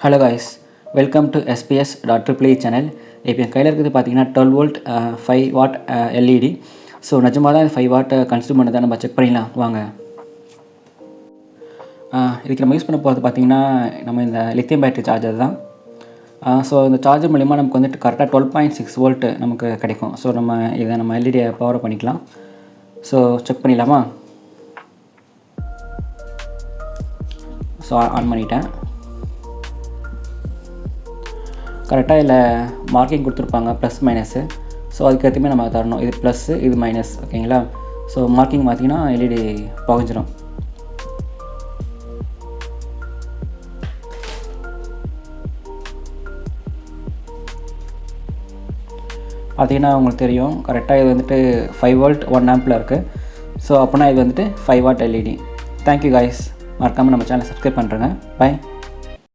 Hello guys, welcome to SPS.EE channel. இப்போ என் கையில் இருக்கிறது பார்த்தீங்கன்னா 12 வோல்ட் 5 வாட் எல்இடி. ஸோ நிஜமாக தான் 5 வாட் கன்சியூம் பண்ணதை நம்ம செக் பண்ணிடலாம் வாங்க. இதுக்கு நம்ம யூஸ் பண்ண போகிறது பார்த்தீங்கன்னா நம்ம இந்த லித்தியம் பேட்டரி சார்ஜர் தான். ஸோ இந்த சார்ஜர் மூலிமா நமக்கு வந்துட்டு கரெக்டாக 12.6 வோல்ட் நமக்கு கிடைக்கும். ஸோ இதை நம்ம எல்இடியை பவர் பண்ணிக்கலாம். ஸோ செக் பண்ணிடலாமா? ஸோ ஆன் பண்ணிட்டேன். கரெக்டாக இதில் மார்க்கிங் கொடுத்துருப்பாங்க ப்ளஸ் மைனஸு. ஸோ அதுக்கேற்றுமே நம்ம தரணும். இது ப்ளஸ்ஸு, இது மைனஸ், ஓகேங்களா? ஸோ மார்க்கிங் பார்த்திங்கன்னா எல்இடி புகஞ்சிடும். பார்த்திங்கன்னா உங்களுக்கு தெரியும் கரெக்டாக இது வந்துட்டு 5 வோல்ட் 1 ஆம்பில் இருக்குது. ஸோ அப்போனா இது வந்துட்டு 5 வாட் எல்இடி. Thank you guys. மறக்காமல் நம்ம சேனலை சப்ஸ்கிரைப் பண்ணுறேங்க. பை.